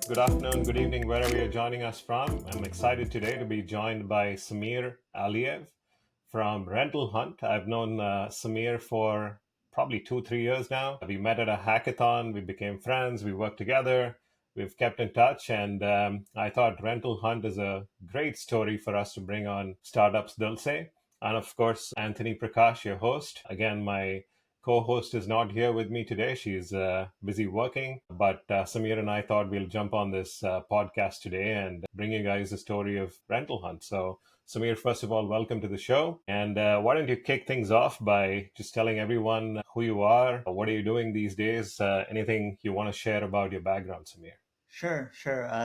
good afternoon, good evening, wherever you're joining us from. I'm excited today to be joined by Samir Aliyev from RentalHunt. I've known Samir for probably 2, 3 years now. We met at a hackathon, we became friends, we worked together, we've kept in touch, and I thought RentalHunt is a great story for us to bring on startupsdilse. And of course, Anthony Prakash, your host. Again, my co-host is not here with me today. She's busy working, but Samir and I thought we'll jump on this podcast today and bring you guys the story of RentalHunt. So, Samir, first of all, welcome to the show. And why don't you kick things off by just telling everyone who you are, what are you doing these days, anything you want to share about your background, Samir? Sure.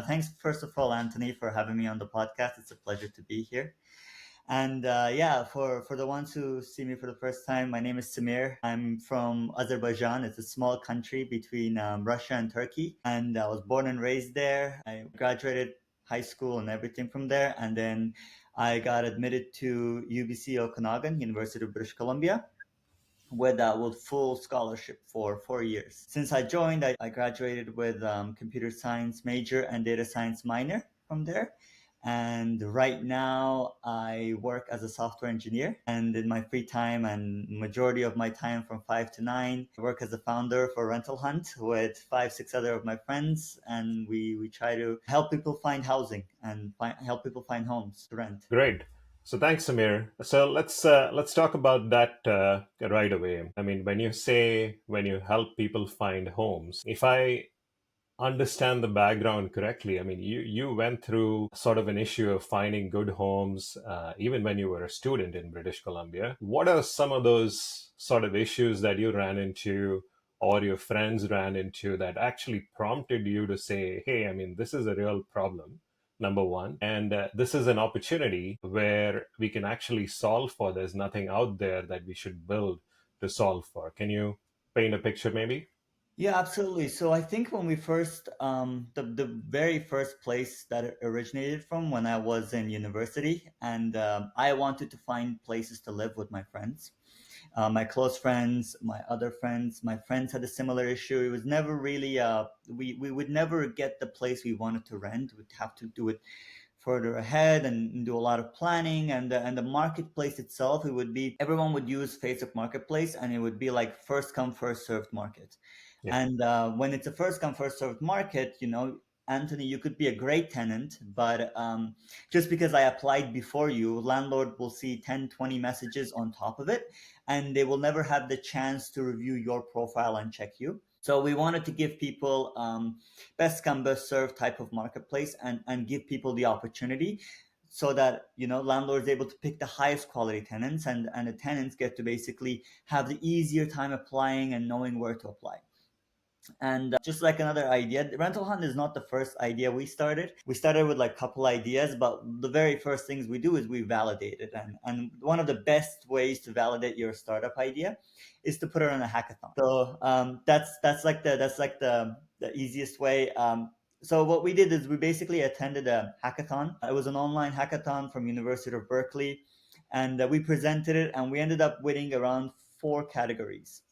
Thanks, first of all, Anthony, for having me on the podcast. It's a pleasure to be here. And yeah, for the ones who see me for the first time, my name is Samir. I'm from Azerbaijan. It's a small country between Russia and Turkey. And I was born and raised there. I graduated high school and everything from there. And then I got admitted to UBC Okanagan, University of British Columbia, with full scholarship for 4 years. Since I joined, I graduated with computer science major and data science minor from there. And right now I work as a software engineer, and in my free time and majority of my time from 5 to 9, I work as a founder for RentalHunt with 5, 6 other of my friends. And we try to help people find housing and help people find homes to rent. Great. So thanks, Samir. So let's talk about that right away. I mean, when you help people find homes, if I understand the background correctly, I mean, you went through sort of an issue of finding good homes even when you were a student in British Columbia. What are some of those sort of issues that you ran into or your friends ran into that actually prompted you to say, hey, I mean, this is a real problem, number one, and this is an opportunity where we can actually solve for. There's nothing out there that we should build to solve for. Can you paint a picture maybe? Yeah, absolutely. So I think when we first, the very first place that it originated from when I was in university, and I wanted to find places to live with my friends, my close friends, my other friends. My friends had a similar issue. It was never really, we would never get the place we wanted to rent. We'd have to do it further ahead and do a lot of planning. And the marketplace itself, it would be, everyone would use Facebook Marketplace, and it would be like first come first served market. Yeah. And when it's a first come first served market, Anthony, you could be a great tenant, but just because I applied before you, landlord will see 10, 20 messages on top of it, and they will never have the chance to review your profile and check you. So we wanted to give people best come best served type of marketplace, and give people the opportunity so that landlords able to pick the highest quality tenants, and the tenants get to basically have the easier time applying and knowing where to apply. And just like another idea, RentalHunt is not the first idea we started. We started with like a couple ideas, but the very first things we do is we validate it. And one of the best ways to validate your startup idea is to put it on a hackathon. So that's like the easiest way. So what we did is we basically attended a hackathon. It was an online hackathon from University of Berkeley, and we presented it, and we ended up winning around 4 categories,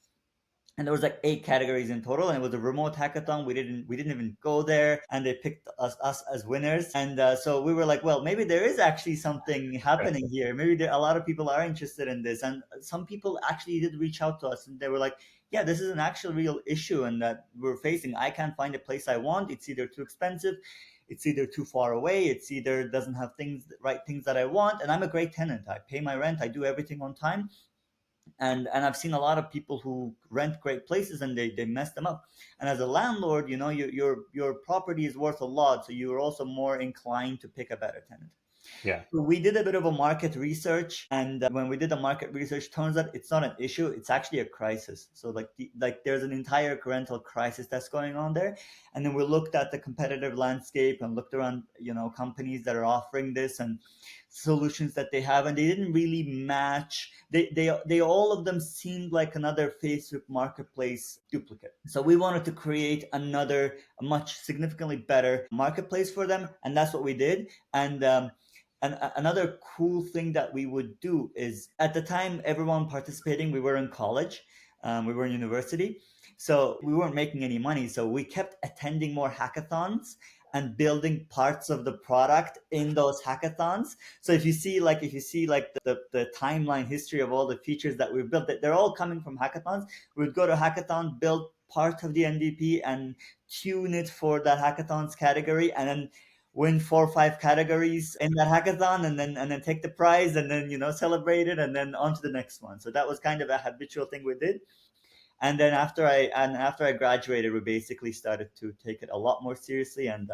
and there was like 8 categories in total, and it was a remote hackathon. We didn't even go there, and they picked us as winners. And so we were like, well, maybe there is actually something happening here. Maybe a lot of people are interested in this, and some people actually did reach out to us, and they were like, yeah, this is an actual real issue and that we're facing. I can't find a place I want. It's either too expensive, it's either too far away, it's either doesn't have right things that I want. And I'm a great tenant. I pay my rent, I do everything on time, and I've seen a lot of people who rent great places and they mess them up. And as a landlord, your property is worth a lot, so you're also more inclined to pick a better tenant. Yeah. So we did a bit of a market research, and when we did the market research, turns out it's not an issue; it's actually a crisis. So like there's an entire rental crisis that's going on there. And then we looked at the competitive landscape and looked around, companies that are offering this and solutions that they have, and they didn't really match. They all of them seemed like another Facebook Marketplace duplicate. So we wanted to create a much significantly better marketplace for them, and that's what we did. And another cool thing that we would do is, at the time, everyone participating, we were in college, we were in university, so we weren't making any money. So we kept attending more hackathons, and building parts of the product in those hackathons. So if you see like the timeline history of all the features that we've built, they're all coming from hackathons. We'd go to hackathon, build part of the MVP and tune it for that hackathon's category, and then win 4 or 5 categories in that hackathon, and then take the prize, and then celebrate it, and then on to the next one. So that was kind of a habitual thing we did. And then after I graduated, we basically started to take it a lot more seriously, and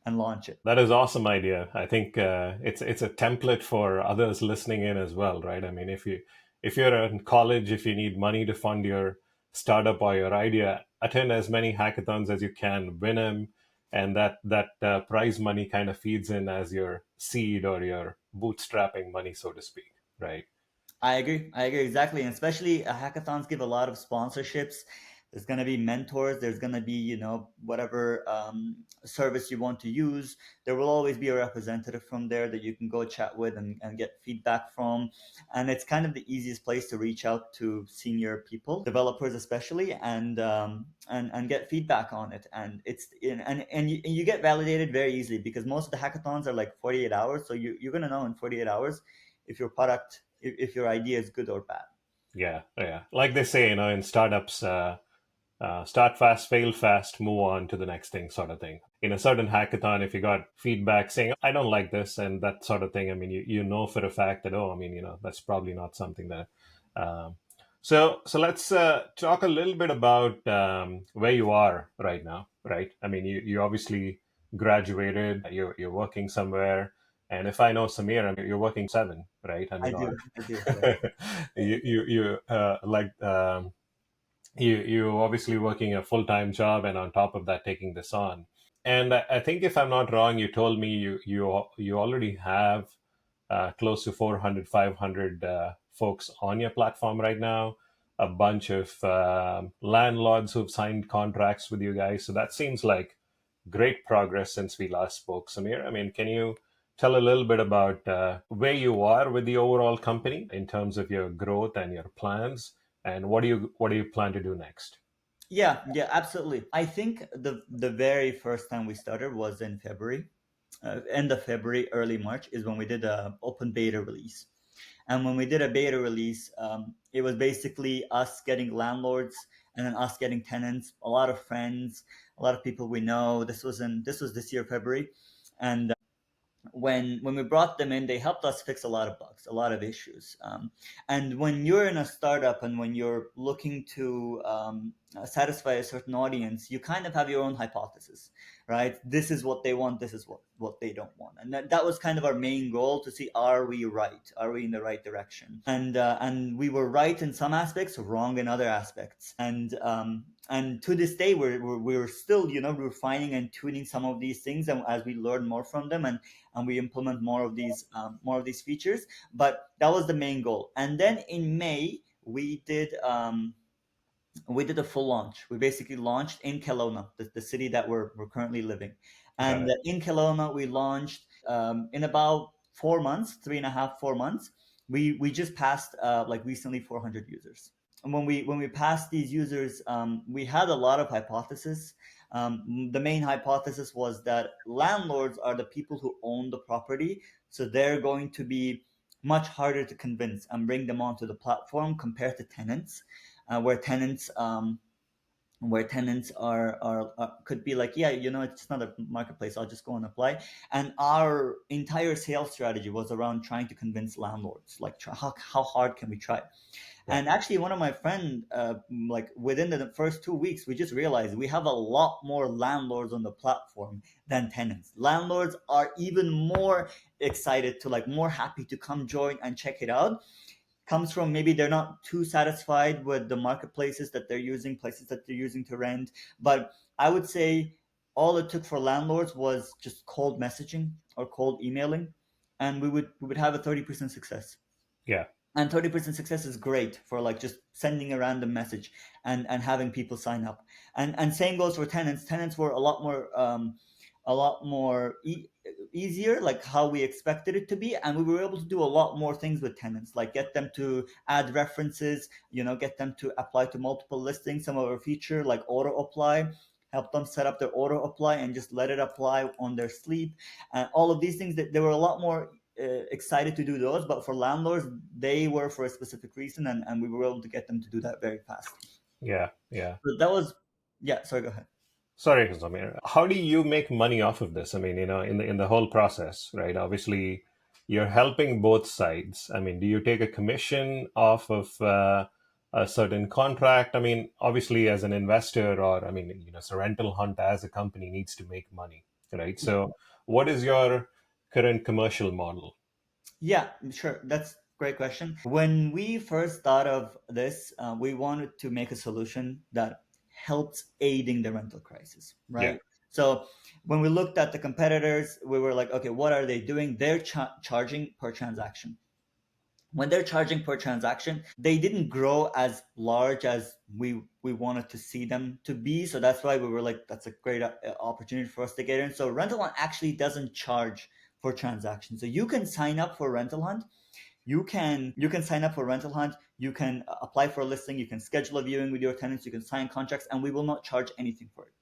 launch it. That is awesome idea. I think it's a template for others listening in as well, right? I mean, if you're in college, if you need money to fund your startup or your idea, attend as many hackathons as you can, win them, and that prize money kind of feeds in as your seed or your bootstrapping money, so to speak, right? I agree. I agree exactly, and especially hackathons give a lot of sponsorships. There's going to be mentors. There's going to be whatever service you want to use. There will always be a representative from there that you can go chat with, and get feedback from. And it's kind of the easiest place to reach out to senior people, developers especially, and get feedback on it. And you get validated very easily, because most of the hackathons are like 48 hours. So you're going to know in 48 hours if your product, if your idea is good or bad. Yeah, yeah. Like they say, in startups, start fast, fail fast, move on to the next thing, sort of thing. In a certain hackathon, if you got feedback saying, I don't like this and that sort of thing, I mean, you know for a fact that, oh, I mean, that's probably not something that. Um, so let's talk a little bit about where you are right now, right? I mean, you obviously graduated, you're working somewhere. And if I know Samir, I mean, you're working 7, right? I I mean, do. or I do. Yeah. you like you obviously working a full-time job, and on top of that taking this on. And I think, if I'm not wrong, you told me you already have close to 400, 500 folks on your platform right now, a bunch of landlords who've signed contracts with you guys. So that seems like great progress since we last spoke, Samir. I mean, can you tell a little bit about where you are with the overall company in terms of your growth and your plans, and what do you plan to do next? Yeah, yeah, absolutely. I think the very first time we started was in February, end of February, early March is when we did a open beta release. And when we did a beta release, it was basically us getting landlords, and then us getting tenants, a lot of friends, a lot of people we know. This was this year February, and when we brought them in, they helped us fix a lot of bugs, a lot of issues. And when you're in a startup, and when you're looking to satisfy a certain audience, you kind of have your own hypothesis, right? This is what they want. This is what they don't want. And that was kind of our main goal, to see, are we right? Are we in the right direction? And we were right in some aspects, wrong in other aspects. And to this day, we're still refining and tuning some of these things, and as we learn more from them, and we implement more of these features. But that was the main goal. And then in May, we did a full launch. We basically launched in Kelowna, the city that we're currently living. Got And it. in Kelowna, we launched in about 4 months, 3.5, 4 months. We just passed like recently 400 users. And when we passed these users, we had a lot of hypotheses. The main hypothesis was that landlords are the people who own the property, so they're going to be much harder to convince and bring them onto the platform compared to tenants, where tenants are could be like, yeah, it's not a marketplace, I'll just go and apply. And our entire sales strategy was around trying to convince landlords, like, how hard can we try. Yeah. And actually, one of my friend, like within the first 2 weeks, we just realized we have a lot more landlords on the platform than tenants. Landlords are even more excited to, like, more happy to come join and check it out. Comes from, maybe they're not too satisfied with the marketplaces that they're using, places that they're using to rent. But I would say all it took for landlords was just cold messaging or cold emailing, and we would have a 30% success. Yeah. And 30% success is great for, like, just sending a random message and having people sign up. And same goes for tenants. Tenants were a lot more easier, like how we expected it to be. And we were able to do a lot more things with tenants, like get them to add references, get them to apply to multiple listings. Some of our feature, like auto apply, help them set up their auto apply and just let it apply on their sleep, and all of these things. That they were a lot more excited to do those, but for landlords, they were for a specific reason, and we were able to get them to do that very fast. Yeah, yeah. So that was, yeah. Sorry, go ahead. Sorry, Samir. How do you make money off of this? I mean, in the whole process, right? Obviously, you're helping both sides. I mean, do you take a commission off of a certain contract? I mean, obviously, as an investor, or I mean, so Rental Hunt as a company needs to make money, right? So, what is your current commercial model? Yeah, sure. That's a great question. When we first thought of this, we wanted to make a solution that helps aiding the rental crisis, Yeah. right? So when we looked at the competitors, we were like, okay, what are they doing? They're charging per transaction. When they're charging per transaction, they didn't grow as large as we wanted to see them to be. So that's why we were like, that's a great opportunity for us to get in. So Rental Hunt actually doesn't charge for transactions. So you can sign up for Rental Hunt. You can sign up for Rental Hunt. You can apply for a listing. You can schedule a viewing with your tenants. You can sign contracts, and we will not charge anything for it.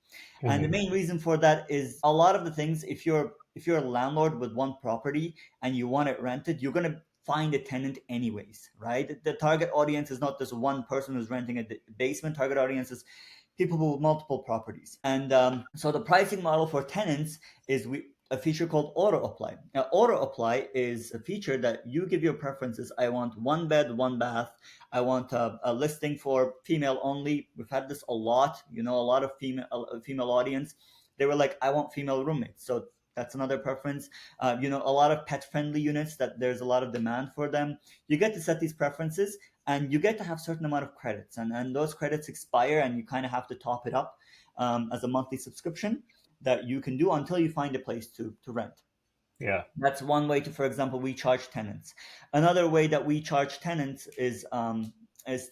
And the Hmm. main reason for that is a lot of the things. If you're a landlord with one property and you want it rented, you're gonna find a tenant anyways, right? The target audience is not this one person who's renting a basement. Target audience is people with multiple properties. And so the pricing model for tenants is a feature called auto apply. Now, auto apply is a feature that you give your preferences. I want one bed, one bath. I want a listing for female only. We've had this a lot. A lot of female audience. They were like, I want female roommates. So that's another preference. A lot of pet friendly units that there's a lot of demand for them. You get to set these preferences, and you get to have certain amount of credits, and those credits expire, and you kind of have to top it up as a monthly subscription that you can do until you find a place to rent. Yeah. That's one way to, for example, we charge tenants. Another way that we charge tenants is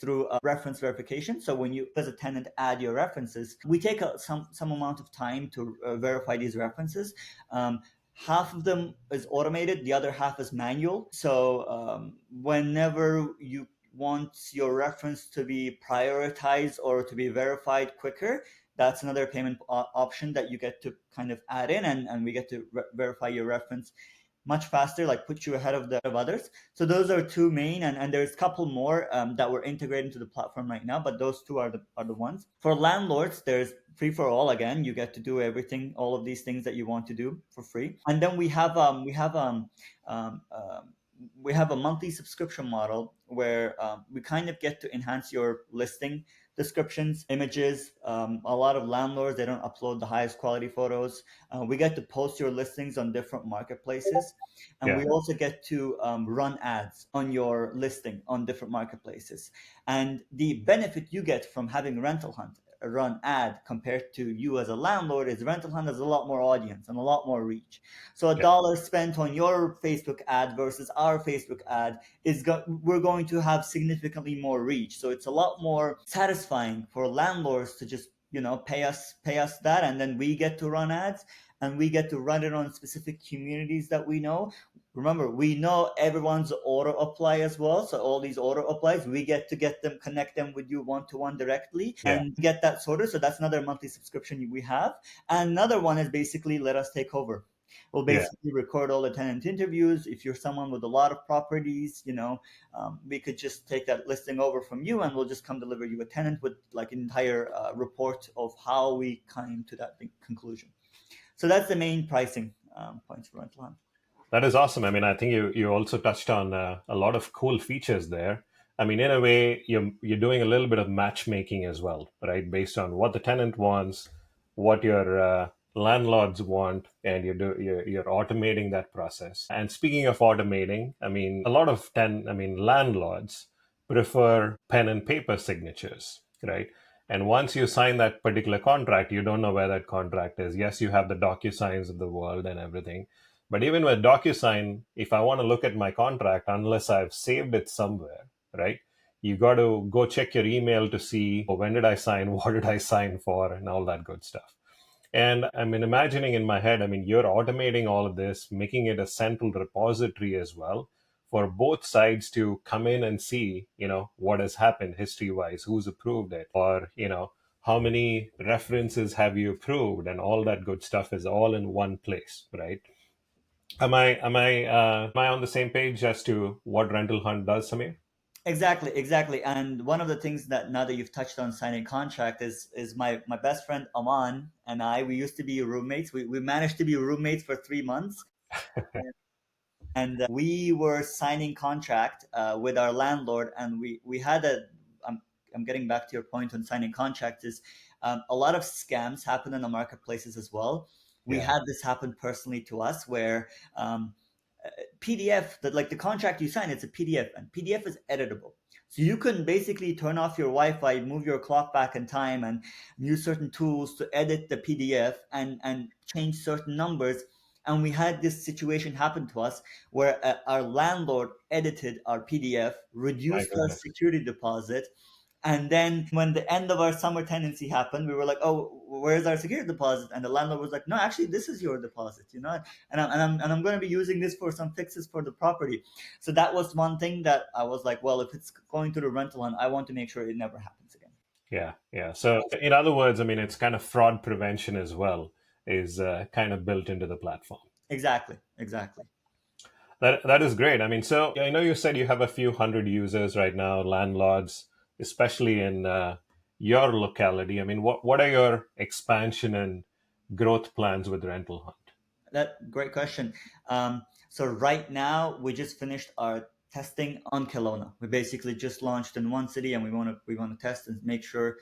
through reference verification. So when you, as a tenant, add your references, we take some amount of time to verify these references. Half of them is automated, the other half is manual. So whenever you want your reference to be prioritized or to be verified quicker, that's another payment option that you get to kind of add in, and we get to verify your reference much faster, like put you ahead of the of others. So those are two main, and there's a couple more that we're integrating to the platform right now, but those two are the ones. For landlords, there's free for all. Again, you get to do everything, all of these things that you want to do for free. And then um, um, we have a monthly subscription model where we kind of get to enhance your listing descriptions, images. A lot of landlords, they don't upload the highest quality photos. We get to post your listings on different marketplaces, and Yeah. we also get to run ads on your listing on different marketplaces. And the benefit you get from having Rental Hunt run ad compared to you as a landlord is Rental Hunt has a lot more audience and a lot more reach. So a Yeah. dollar spent on your Facebook ad versus our Facebook ad we're going to have significantly more reach. So it's a lot more satisfying for landlords to just pay us that, and then we get to run ads, and we get to run it on specific communities that we know. Remember, we know everyone's auto apply as well. So all these auto applies, we get to connect them with you one to one directly Yeah. and get that sorted. So that's another monthly subscription we have. And another one is basically let us take over. We'll Yeah. basically record all the tenant interviews. If you're someone with a lot of properties, we could just take that listing over from you, and we'll just come deliver you a tenant with like an entire report of how we came to that conclusion. So that's the main pricing points for Rental Hunt. That is awesome. I mean, I think you also touched on a lot of cool features there. I mean, in a way, you're doing a little bit of matchmaking as well, right? Based on what the tenant wants, what your landlords want, and you're automating that process. And speaking of automating, I mean, a lot of landlords prefer pen and paper signatures, right? And once you sign that particular contract, you don't know where that contract is. Yes, you have the DocuSigns of the world and everything, but even with DocuSign, if I want to look at my contract, unless I've saved it somewhere, right? You got to go check your email to see, oh, when did I sign, what did I sign for, and all that good stuff. And I mean, imagining in my head, I mean, you're automating all of this, making it a central repository as well for both sides to come in and see, what has happened history wise, who's approved it, or, how many references have you approved, and all that good stuff is all in one place, right? Am I on the same page as to what Rental Hunt does, Samir? Exactly, exactly. And one of the things that now that you've touched on signing contract is my best friend Aman and I, we used to be roommates. We managed to be roommates for 3 months. And we were signing contract with our landlord, and we had a. I'm getting back to your point on signing contract is a lot of scams happen in the marketplaces as well. We Yeah, had this happen personally to us where um, PDF that like the contract you sign, it's a PDF, and PDF is editable. So you can basically turn off your Wi-Fi, move your clock back in time, and use certain tools to edit the PDF and change certain numbers. And we had this situation happen to us where our landlord edited our PDF, my reduced our goodness. security deposit, and then when the end of our summer tenancy happened, we were like, "Oh, where's our security deposit?" And the landlord was like, "No, actually, this is your deposit, you know, and I'm going to be using this for some fixes for the property." So that was one thing that I was like, "Well, if it's going to the rental one, I want to make sure it never happens again." Yeah, yeah. So, in other words, I mean, it's kind of fraud prevention as well, is kind of built into the platform. Exactly, exactly. That is great. I mean, so I know you said you have a few hundred users right now, landlords, especially in your locality. I mean, what are your expansion and growth plans with Rental Hunt? That great question. So right now we just finished our testing on Kelowna. We basically just launched in one city, and we want to test and make sure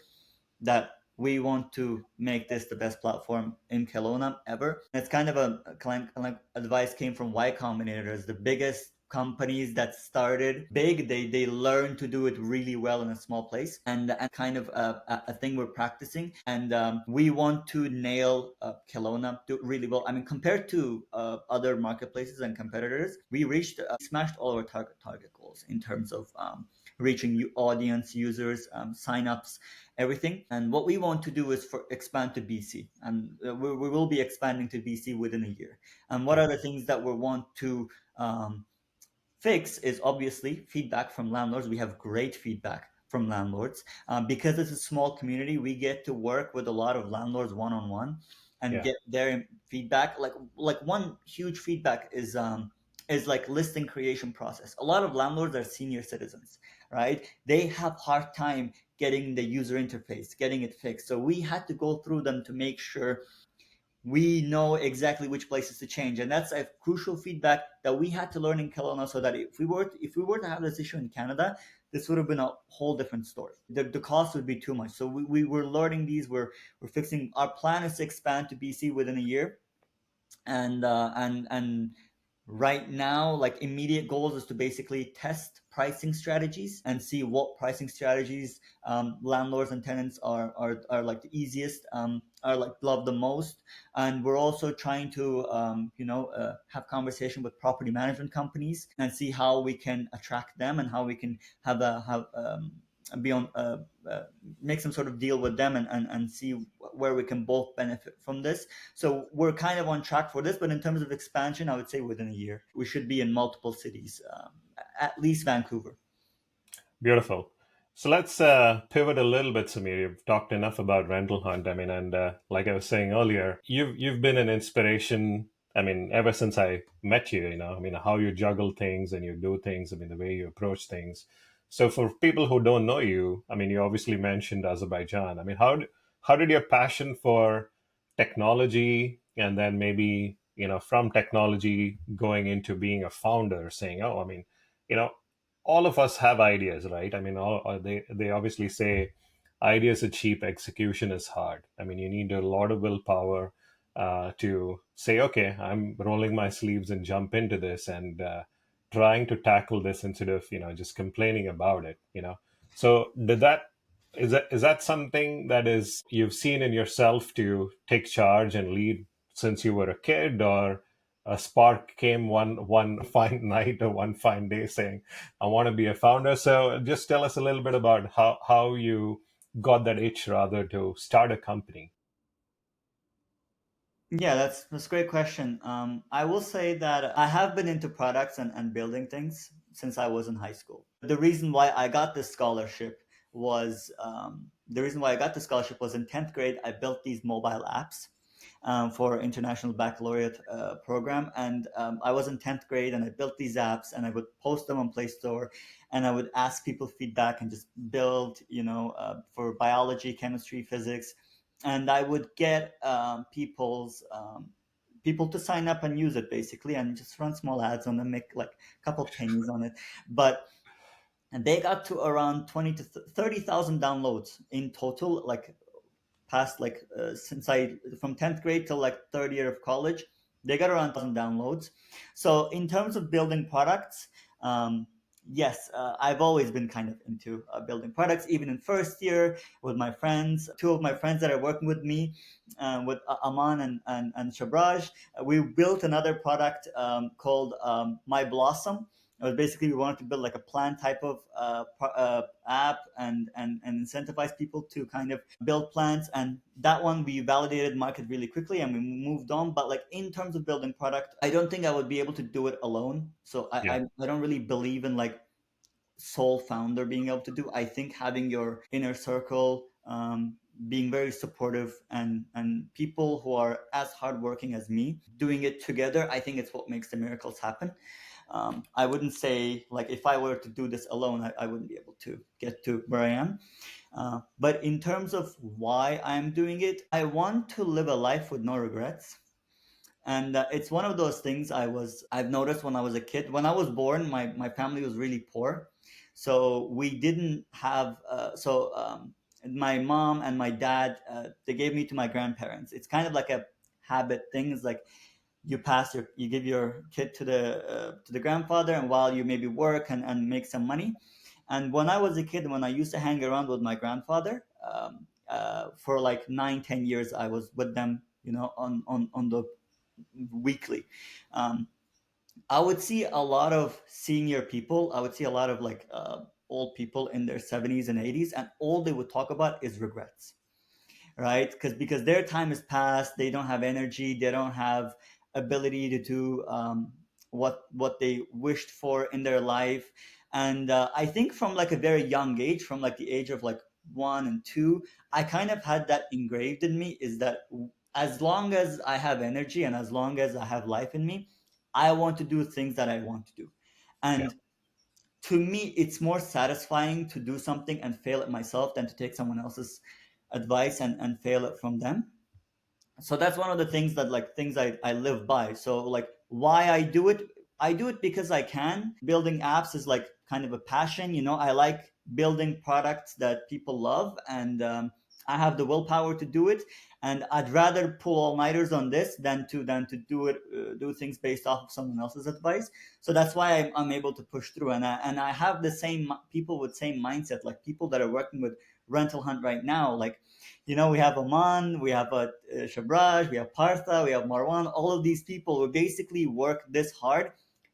that we want to make this the best platform in Kelowna ever. It's kind of a kind of like advice came from Y Combinator, the biggest companies that started big. They learn to do it really well in a small place, and kind of a thing we're practicing. And we want to nail Kelowna do really well. I mean, compared to other marketplaces and competitors, we reached smashed all our target goals in terms of reaching audience, users, signups, everything. And what we want to do is for expand to BC, and we will be expanding to BC within a year. And what are the things that we want to um, fix is obviously feedback from landlords. We have great feedback from landlords because it's a small community. We get to work with a lot of landlords one on one and Yeah, get their feedback. Like one huge feedback is like listing creation process. A lot of landlords are senior citizens, right? They have hard time getting the user interface, getting it fixed. So we had to go through them to make sure we know exactly which places to change, and that's a crucial feedback that we had to learn in Kelowna, so that if we were to have this issue in Canada, this would have been a whole different story. The cost would be too much. So we were learning these. We're fixing. Our plan is to expand to BC within a year, and right now, like immediate goals is to basically test pricing strategies and see what pricing strategies landlords and tenants are like the easiest, are like love the most. And we're also trying to have conversation with property management companies and see how we can attract them, and how we can have be on make some sort of deal with them, and see where we can both benefit from this. So we're kind of on track for this, but in terms of expansion, I would say within a year we should be in multiple cities, at least Vancouver. beautiful. So let's pivot a little bit, Samir. You've talked enough about Rental Hunt. I mean, and like I was saying earlier, you've been an inspiration. I mean, ever since I met you, I mean, how you juggle things and you do things. I mean, the way you approach things. So for people who don't know you, I mean, you obviously mentioned Azerbaijan. I mean, how did your passion for technology, and then maybe from technology going into being a founder, saying, oh, I mean, you know all of us have ideas, right? I mean, they obviously say ideas are cheap, execution is hard. I mean, you need a lot of willpower to say, okay, I'm rolling my sleeves and jump into this, and trying to tackle this instead of just complaining about it. So is that something that is you've seen in yourself to take charge and lead since you were a kid, or a spark came one fine night or one fine day saying, I want to be a founder? So just tell us a little bit about how you got that itch rather to start a company. Yeah, that's a great question. I will say that I have been into products and building things since I was in high school. The reason why I got this scholarship was the reason why I got the scholarship was in 10th grade. I built these mobile apps for international baccalaureate program, and I was in 10th grade, and I built these apps, and I would post them on Play Store, and I would ask people feedback and just build, for biology, chemistry, physics, and I would get people to sign up and use it basically, and just run small ads on them, make like a couple pennies on it, but and they got to around 20 to 30,000 downloads in total, like past like since I from 10th grade till like third year of college. They got around 1,000 downloads. So in terms of building products, um, yes, I've always been kind of into building products. Even in first year with my friends, two of my friends that are working with me, with Aman and Shabraj, we built another product called My Blossom. It was basically, we wanted to build like a plan type of app, and incentivize people to kind of build plans. And that one we validated market really quickly, and we moved on. But like in terms of building product, I don't think I would be able to do it alone. So Yeah. I don't really believe in like sole founder being able to do. I think having your inner circle, being very supportive, and people who are as hardworking as me doing it together, I think it's what makes the miracles happen. I wouldn't say like if I were to do this alone, I wouldn't be able to get to where I am. But in terms of why I'm doing it, I want to live a life with no regrets. And it's one of those things I've noticed when I was a kid. When I was born, my family was really poor, so we didn't have. My mom and my dad, they gave me to my grandparents. It's kind of like a habit thing. It's like you give your kid to the grandfather, and while you maybe work and make some money. And when I was a kid, when I used to hang around with my grandfather, for like 9, 10 years, I was with them, on the weekly. um, I would see a lot of senior people. I would see a lot of like old people in their 70s and 80s, and all they would talk about is regrets, right? Because their time is past, they don't have energy, they don't have ability to do what they wished for in their life. And I think from like a very young age, from like the age of like 1 and 2, I kind of had that engraved in me, is that as long as I have energy and as long as I have life in me, I want to do things that I want to do. Yeah. And to me, it's more satisfying to do something and fail it myself than to take someone else's advice and fail it from them. So that's one of the things that like things I live by. So like why I do it because I can. Building apps is like kind of a passion, I like building products that people love, and I have the willpower to do it. And I'd rather pull all-nighters on this than to do things based off of someone else's advice. So that's why I'm able to push through. And I have the same people with same mindset, like people that are working with Rental Hunt right now. Like, we have Aman, we have Shabraj, we have Partha, we have Marwan. All of these people, we basically work this hard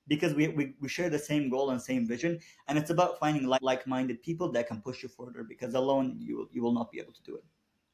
because we share the same goal and same vision. And it's about finding like-minded people that can push you further, because alone you will not be able to do it.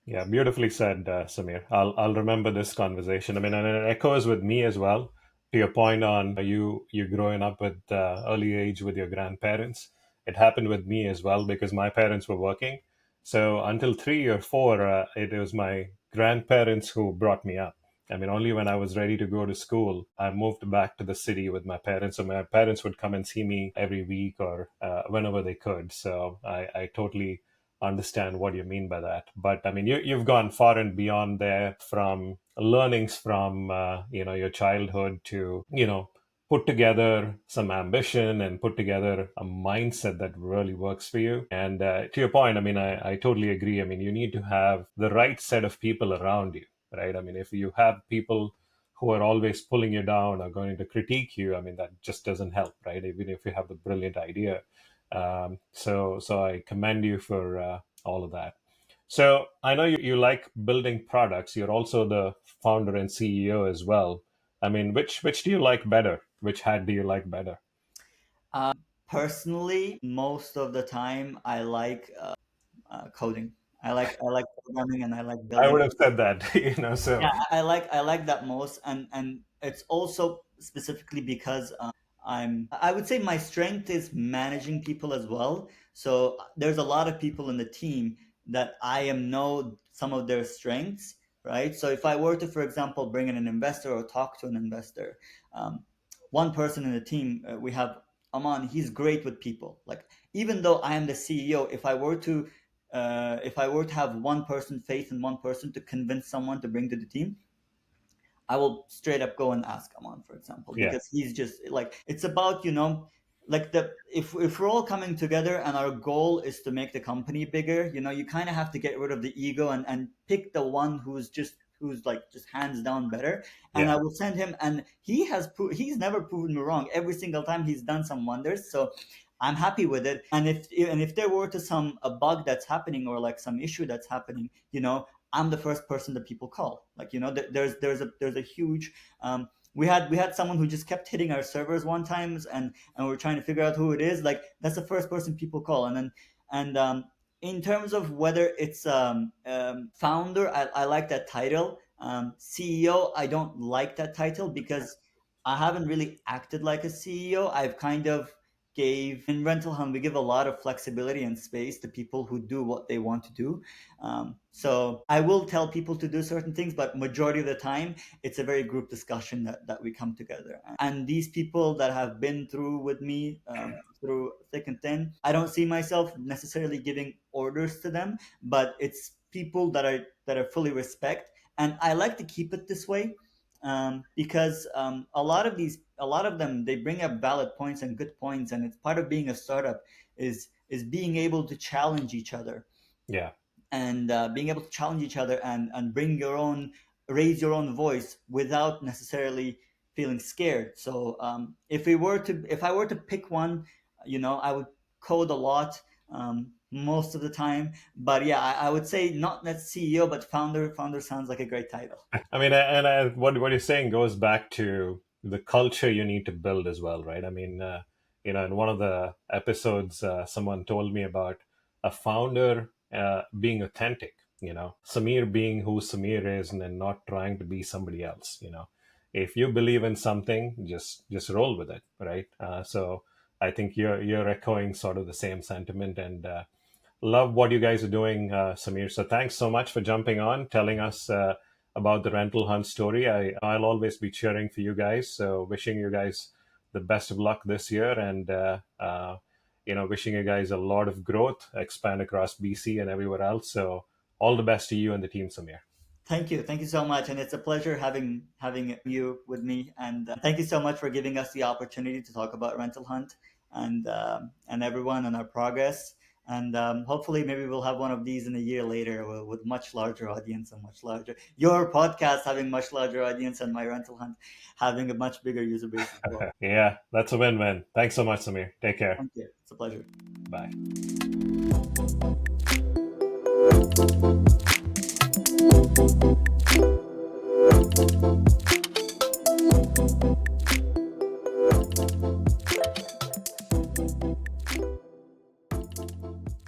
Yeah, beautifully said, Samir. I'll remember this conversation. I mean, and it echoes with me as well. To your point on you growing up with early age with your grandparents, it happened with me as well because my parents were working. So until 3 or 4, it was my grandparents who brought me up. I mean, only when I was ready to go to school, I moved back to the city with my parents. So my parents would come and see me every week or whenever they could. So I totally understand what you mean by that. But I mean, you've gone far and beyond there, from learnings from your childhood to put together some ambition and put together a mindset that really works for you. And to your point, I mean, I totally agree. I mean, you need to have the right set of people around you, right? I mean, if you have people who are always pulling you down or going to critique you, I mean, that just doesn't help, right? Even if you have the brilliant idea. So I commend you for all of that. So I know you like building products. You're also the founder and CEO as well. I mean, which do you like better? Which hat do you like better? Personally, most of the time I like coding. I like programming, and I like I building. would have said that, So Yeah, I like that most. And it's also specifically because I would say my strength is managing people as well. So there's a lot of people in the team, that I am know some of their strengths, right? So if I were to, for example, bring in an investor or talk to an investor, um, one person in the team, we have Aman. He's great with people. Like, even though I am the CEO, if I were to have one person, faith in one person to convince someone to bring to the team, I will straight up go and ask Aman, for example, Yeah. because he's just like, it's about, like, the if we're all coming together and our goal is to make the company bigger, you kind of have to get rid of the ego and pick the one who's like just hands down better. And Yeah. I will send him, and he's never proven me wrong. Every single time he's done some wonders. So I'm happy with it. And if there were to some a bug that's happening, or like some issue that's happening, I'm the first person that people call. Like, there's a huge, we had someone who just kept hitting our servers one times, and we're trying to figure out who it is. Like, that's the first person people call. And in terms of whether it's founder, I like that title. CEO, I don't like that title, because I haven't really acted like a CEO. I've kind of gave in Rental Hunt, we give a lot of flexibility and space to people who do what they want to do. So I will tell people to do certain things, but majority of the time, it's a very group discussion that we come together. And these people that have been through with me, through thick and thin, I don't see myself necessarily giving orders to them, but it's people that I fully respect, and I like to keep it this way, because a lot of them, they bring up valid points and good points, and it's part of being a startup is being able to challenge each other, Yeah. and being able to challenge each other, and raise your own voice without necessarily feeling scared. So if I were to pick one, I would code a lot, most of the time. But yeah, I would say not that CEO, but founder. Founder sounds like a great title. I mean, and what you're saying goes back to the culture you need to build as well, right? I mean, in one of the episodes, someone told me about a founder being authentic. Samir being who Samir is, and then not trying to be somebody else. If you believe in something, just roll with it, right? So I think you're echoing sort of the same sentiment, and love what you guys are doing, Samir. So thanks so much for jumping on, telling us about the Rental Hunt story. I'll always be cheering for you guys. So wishing you guys the best of luck this year, and wishing you guys a lot of growth, expand across BC and everywhere else. So all the best to you and the team, Samir. Thank you so much, and it's a pleasure having you with me. And thank you so much for giving us the opportunity to talk about Rental Hunt, and everyone, and our progress. And hopefully, maybe we'll have one of these in a year later, with much larger audience, and much larger, your podcast having much larger audience, and my Rental Hunt having a much bigger user base as well. Yeah, that's a win-win. Thanks so much, Samir. Take care. Thank you. It's a pleasure. Bye.